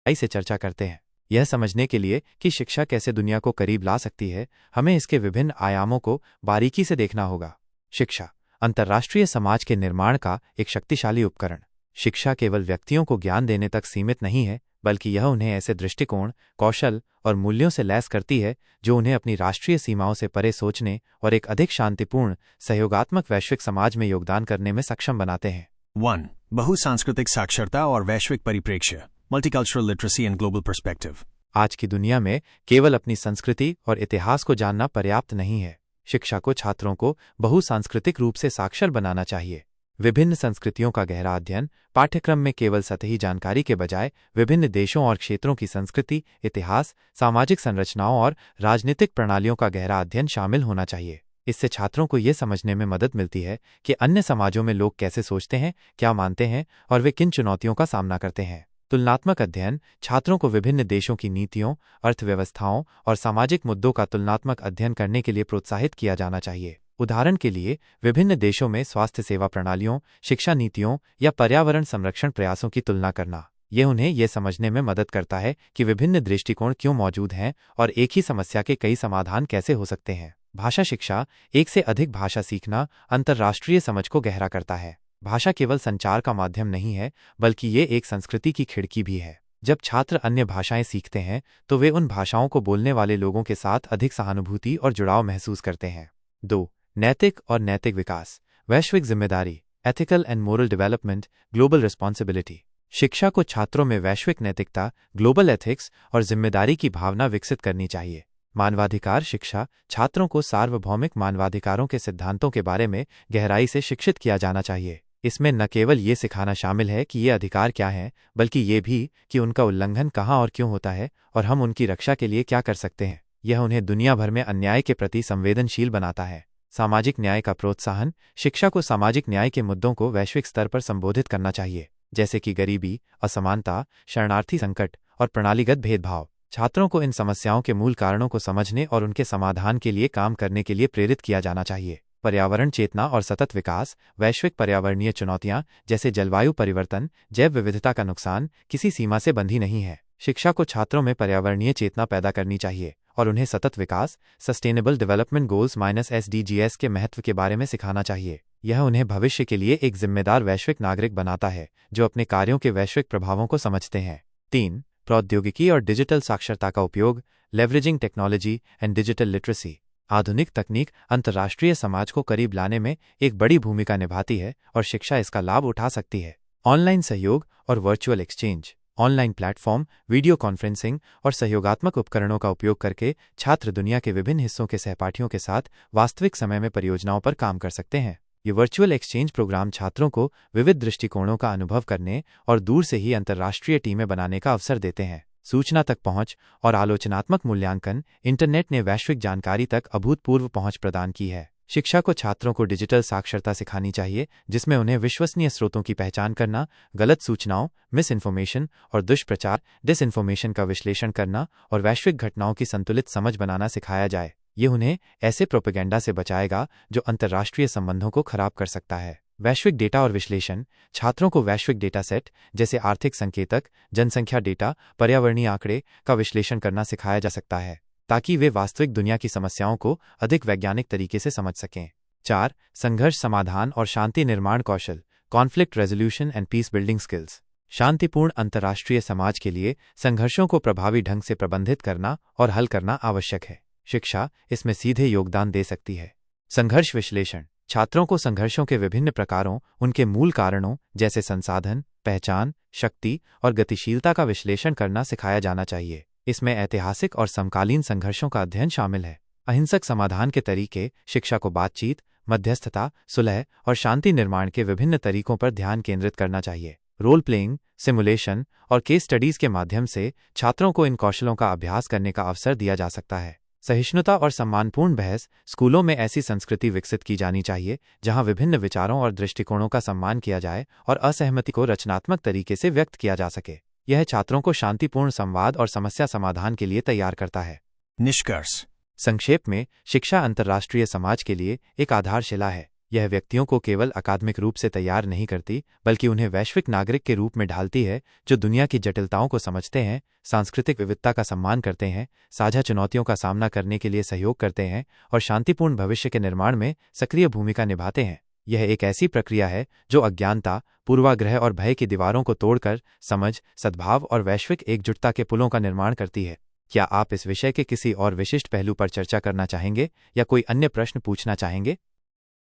से चर्चा करते हैं। यह समझने के लिए कि शिक्षा कैसे दुनिया को करीब ला सकती है, हमें इसके विभिन्न आयामों को बारीकी से देखना होगा। शिक्षा अंतर्राष्ट्रीय समाज के निर्माण का एक शक्तिशाली उपकरण। शिक्षा केवल व्यक्तियों को ज्ञान देने तक सीमित नहीं है, बल्कि यह उन्हें ऐसे दृष्टिकोण, कौशल और मूल्यों से लैस करती है जो उन्हें अपनी राष्ट्रीय सीमाओं से परे सोचने और एक अधिक शांतिपूर्ण, सहयोगात्मक वैश्विक समाज में योगदान करने में सक्षम बनाते हैं। 1. बहुसांस्कृतिक साक्षरता और वैश्विक परिप्रेक्ष्य multicultural literacy and global perspective. आज की दुनिया में केवल अपनी संस्कृति और इतिहास को जानना पर्याप्त नहीं है। शिक्षा को छात्रों को बहुसांस्कृतिक रूप से साक्षर बनाना चाहिए। विभिन्न संस्कृतियों का गहरा अध्ययन पाठ्यक्रम में केवल सतही जानकारी के बजाय विभिन्न देशों और क्षेत्रों की संस्कृति, इतिहास, सामाजिक संरचनाओं और राजनीतिक प्रणालियों का गहरा अध्ययन शामिल होना चाहिए। इससे छात्रों को यह समझने में मदद मिलती है कि अन्य समाजों में लोग कैसे सोचते हैं, क्या मानते हैं और वे किन चुनौतियों का सामना करते हैं। तुलनात्मक अध्ययन छात्रों को विभिन्न देशों की नीतियों, अर्थव्यवस्थाओं और सामाजिक मुद्दों का तुलनात्मक अध्ययन करने के लिए प्रोत्साहित किया जाना चाहिए। उदाहरण के लिए, विभिन्न देशों में स्वास्थ्य सेवा प्रणालियों, शिक्षा नीतियों या पर्यावरण संरक्षण प्रयासों की तुलना करना। यह उन्हें यह समझने में मदद करता है कि विभिन्न दृष्टिकोण क्यों मौजूद हैं और एक ही समस्या के कई समाधान कैसे हो सकते हैं। भाषा शिक्षा एक से अधिक भाषा सीखना अंतर्राष्ट्रीय समझ को गहरा करता है। भाषा केवल संचार का माध्यम नहीं है, बल्कि ये एक संस्कृति की खिड़की भी है। जब छात्र अन्य भाषाएं सीखते हैं तो वे उन भाषाओं को बोलने वाले लोगों के साथ अधिक सहानुभूति और जुड़ाव महसूस करते हैं। 2. नैतिक और नैतिक विकास वैश्विक जिम्मेदारी ethical and moral development global responsibility. शिक्षा को छात्रों में वैश्विक नैतिकता, ग्लोबल एथिक्स और जिम्मेदारी की भावना विकसित करनी चाहिए। मानवाधिकार शिक्षा छात्रों को सार्वभौमिक मानवाधिकारों के सिद्धांतों के बारे में गहराई से शिक्षित किया जाना चाहिए। इसमें न केवल ये सिखाना शामिल है कि ये अधिकार क्या हैं, बल्कि ये भी कि उनका उल्लंघन कहाँ और क्यों होता है और हम उनकी रक्षा के लिए क्या कर सकते हैं। यह उन्हें दुनिया भर में अन्याय के प्रति संवेदनशील बनाता है। सामाजिक न्याय का प्रोत्साहन शिक्षा को सामाजिक न्याय के मुद्दों को वैश्विक स्तर पर संबोधित करना चाहिए, जैसे कि गरीबी, असमानता, शरणार्थी संकट और प्रणालीगत भेदभाव। छात्रों को इन समस्याओं के मूल कारणों को समझने और उनके समाधान के लिए काम करने के लिए प्रेरित किया जाना चाहिए। पर्यावरण चेतना और सतत विकास वैश्विक पर्यावरणीय चुनौतियां जैसे जलवायु परिवर्तन, जैव विविधता का नुकसान किसी सीमा से बंधी नहीं है। शिक्षा को छात्रों में पर्यावरणीय चेतना पैदा करनी चाहिए और उन्हें सतत विकास सस्टेनेबल डेवलपमेंट गोल्स SDGs के महत्व के बारे में सिखाना चाहिए। यह उन्हें भविष्य के लिए एक जिम्मेदार वैश्विक नागरिक बनाता है जो अपने कार्यों के वैश्विक प्रभावों को समझते हैं। 3. प्रौद्योगिकी और डिजिटल साक्षरता का उपयोग leveraging technology and digital literacy. आधुनिक तकनीक अंतर्राष्ट्रीय समाज को करीब लाने में एक बड़ी भूमिका निभाती है और शिक्षा इसका लाभ उठा सकती है। ऑनलाइन सहयोग और virtual exchange online platform, video conferencing और सहयोगात्मक उपकरणों का उपयोग करके छात्र दुनिया के विभिन्न हिस्सों के सहपाठियों के साथ वास्तविक समय में परियोजनाओं पर काम कर सकते हैं। ये वर्चुअल एक्सचेंज प्रोग्राम छात्रों को विविध दृष्टिकोणों का अनुभव करने और दूर से ही अंतर्राष्ट्रीय टीमें बनाने का अवसर देते हैं। सूचना तक पहुंच और आलोचनात्मक मूल्यांकन इंटरनेट ने वैश्विक जानकारी तक अभूतपूर्व पहुंच प्रदान की है। शिक्षा को छात्रों को डिजिटल साक्षरता सिखानी चाहिए, जिसमें उन्हें विश्वसनीय स्रोतों की पहचान करना, गलत सूचनाओं, मिस इन्फॉर्मेशन और दुष्प्रचार डिसइन्फॉर्मेशन का विश्लेषण करना और वैश्विक घटनाओं की संतुलित समझ बनाना सिखाया जाए। ये उन्हें ऐसे प्रोपेगेंडा से बचाएगा जो अंतर्राष्ट्रीय संबंधों को खराब कर सकता है। वैश्विक डेटा और विश्लेषण छात्रों को वैश्विक डेटा सेट जैसे आर्थिक संकेतक, जनसंख्या डेटा, पर्यावरणीय आंकड़े का विश्लेषण करना सिखाया जा सकता है ताकि वे वास्तविक दुनिया की समस्याओं को अधिक वैज्ञानिक तरीके से समझ सकें। 4. संघर्ष समाधान और शांति निर्माण कौशल conflict resolution and peace building skills. शांतिपूर्ण अंतर्राष्ट्रीय समाज के लिए संघर्षों को प्रभावी ढंग से प्रबंधित करना और हल करना आवश्यक है। शिक्षा इसमें सीधे योगदान दे सकती है। संघर्ष विश्लेषण। छात्रों को संघर्षों के विभिन्न प्रकारों, उनके मूल कारणों जैसे संसाधन, पहचान, शक्ति और गतिशीलता का विश्लेषण करना सिखाया जाना चाहिए। इसमें ऐतिहासिक और समकालीन संघर्षों का अध्ययन शामिल है। अहिंसक समाधान के तरीके। शिक्षा को बातचीत, मध्यस्थता, सुलह और शांति निर्माण के विभिन्न तरीकों पर ध्यान केंद्रित करना चाहिए। रोल प्लेइंग, सिमुलेशन और केस स्टडीज के माध्यम से छात्रों को इन कौशलों का अभ्यास करने का अवसर दिया जा सकता है। सहिष्णुता और सम्मानपूर्ण बहस। स्कूलों में ऐसी संस्कृति विकसित की जानी चाहिए जहां विभिन्न विचारों और दृष्टिकोणों का सम्मान किया जाए और असहमति को रचनात्मक तरीके से व्यक्त किया जा सके। यह छात्रों को शांतिपूर्ण संवाद और समस्या समाधान के लिए तैयार करता है। निष्कर्ष। संक्षेप में, शिक्षा अंतर्राष्ट्रीय समाज के लिए एक आधारशिला है। यह व्यक्तियों को केवल अकादमिक रूप से तैयार नहीं करती, बल्कि उन्हें वैश्विक नागरिक के रूप में ढालती है जो दुनिया की जटिलताओं को समझते हैं, सांस्कृतिक विविधता का सम्मान करते हैं, साझा चुनौतियों का सामना करने के लिए सहयोग करते हैं और शांतिपूर्ण भविष्य के निर्माण में सक्रिय भूमिका निभाते हैं। यह एक ऐसी प्रक्रिया है जो अज्ञानता, पूर्वाग्रह और भय की दीवारों को तोड़कर समझ, सद्भाव और वैश्विक एकजुटता के पुलों का निर्माण करती है। क्या आप इस विषय के किसी और विशिष्ट पहलू पर चर्चा करना चाहेंगे या कोई अन्य प्रश्न पूछना चाहेंगे?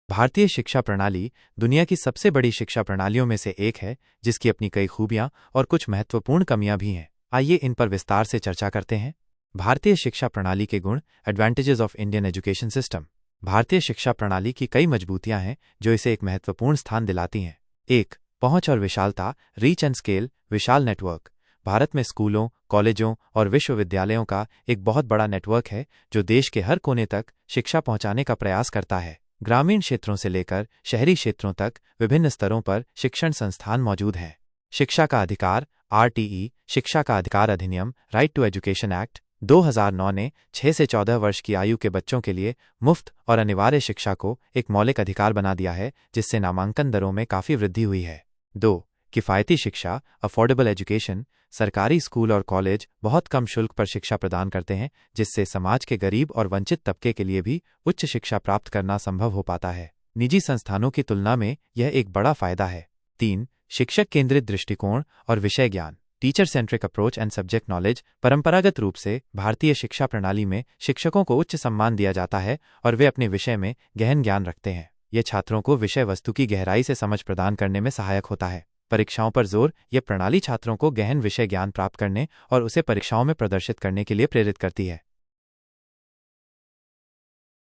भारतीय शिक्षा प्रणाली दुनिया की सबसे बड़ी शिक्षा प्रणालियों में से एक है, जिसकी अपनी कई खूबियां और कुछ महत्वपूर्ण कमियां भी हैं। आइए इन पर विस्तार से चर्चा करते हैं। भारतीय शिक्षा प्रणाली के गुण। Advantages of Indian education system. भारतीय शिक्षा प्रणाली की कई मजबूतियां हैं जो इसे एक महत्वपूर्ण स्थान दिलाती हैं। 1. पहुंच और विशालता। Reach and scale. Vishal network. Bharat में स्कूलों, कॉलेजों और विश्वविद्यालयों का एक बहुत बड़ा नेटवर्क है जो देश के हर कोने तक शिक्षा पहुंचाने का प्रयास करता है। ग्रामीण क्षेत्रों से लेकर शहरी क्षेत्रों तक विभिन्न स्तरों पर शिक्षण संस्थान मौजूद हैं। शिक्षा का अधिकार। RTE शिक्षा का अधिकार अधिनियम राइट टू एजुकेशन एक्ट 2009 ने 6 से 14 वर्ष की आयु के बच्चों के लिए मुफ्त और अनिवार्य शिक्षा को एक मौलिक अधिकार बना दिया है, जिससे नामांकन दरों में काफ़ी वृद्धि हुई है। 2. किफ़ायती शिक्षा। Affordable education. सरकारी स्कूल और कॉलेज बहुत कम शुल्क पर शिक्षा प्रदान करते हैं, जिससे समाज के गरीब और वंचित तबके के लिए भी उच्च शिक्षा प्राप्त करना संभव हो पाता है। निजी संस्थानों की तुलना में यह एक बड़ा फायदा है। 3. शिक्षक केंद्रित दृष्टिकोण और विषय ज्ञान। Teacher centric approach and subject knowledge. परंपरागत रूप से भारतीय शिक्षा प्रणाली में शिक्षकों को उच्च सम्मान दिया जाता है और वे अपने विषय में गहन ज्ञान रखते हैं। यह छात्रों को विषय वस्तु की गहराई से समझ प्रदान करने में सहायक होता है। परीक्षाओं पर जोर। यह प्रणाली छात्रों को गहन विषय ज्ञान प्राप्त करने और उसे परीक्षाओं में प्रदर्शित करने के लिए प्रेरित करती है।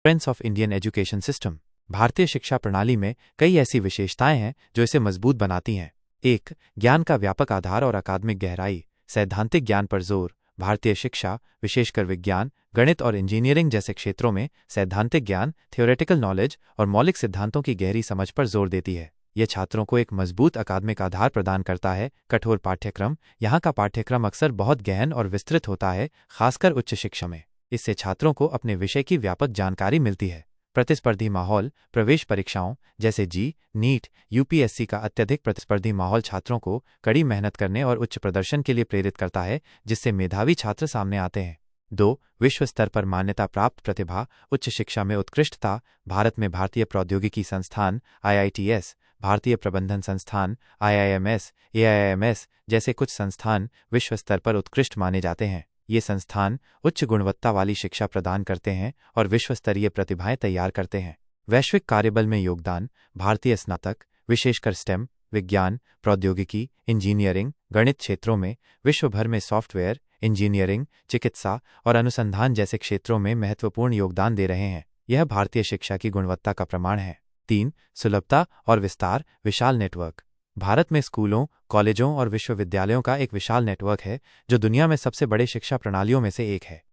Strengths of Indian education system. भारतीय शिक्षा प्रणाली में कई ऐसी विशेषताएं हैं जो इसे मजबूत बनाती हैं। 1. ज्ञान का व्यापक आधार और अकादमिक गहराई। सैद्धांतिक ज्ञान पर जोर। भारतीय शिक्षा, विशेषकर विज्ञान, गणित और इंजीनियरिंग जैसे क्षेत्रों में सैद्धांतिक ज्ञान, थ्योरेटिकल नॉलेज और मौलिक सिद्धांतों की गहरी समझ पर जोर देती है। यह छात्रों को एक मजबूत अकादमिक आधार प्रदान करता है। कठोर पाठ्यक्रम। यहाँ का पाठ्यक्रम अक्सर बहुत गहन और विस्तृत होता है, खासकर उच्च शिक्षा में। इससे छात्रों को अपने विषय की व्यापक जानकारी मिलती है। प्रतिस्पर्धी माहौल। प्रवेश परीक्षाओं जैसे नीट, UPSC का अत्यधिक प्रतिस्पर्धी माहौल छात्रों को कड़ी मेहनत करने और उच्च प्रदर्शन के लिए प्रेरित करता है, जिससे मेधावी छात्र सामने आते हैं। 2. विश्व स्तर पर मान्यता प्राप्त प्रतिभा। उच्च शिक्षा में उत्कृष्टता। भारत में भारतीय प्रौद्योगिकी संस्थान IITS, भारतीय प्रबंधन संस्थान IIMS, AIIMS जैसे कुछ संस्थान विश्व स्तर पर उत्कृष्ट माने जाते हैं। ये संस्थान उच्च गुणवत्ता वाली शिक्षा प्रदान करते हैं और विश्व स्तरीय प्रतिभाएं तैयार करते हैं। वैश्विक कार्यबल में योगदान। भारतीय स्नातक, विशेषकर स्टेम, विज्ञान, प्रौद्योगिकी, इंजीनियरिंग, गणित क्षेत्रों में विश्व भर में सॉफ्टवेयर, इंजीनियरिंग, चिकित्सा और अनुसंधान जैसे क्षेत्रों में महत्वपूर्ण योगदान दे रहे हैं। यह भारतीय शिक्षा की गुणवत्ता का प्रमाण है। 3. सुलभता और विस्तार। विशाल नेटवर्क। भारत में स्कूलों, कॉलेजों और विश्वविद्यालयों का एक विशाल नेटवर्क है जो दुनिया में सबसे बड़े शिक्षा प्रणालियों में से एक है।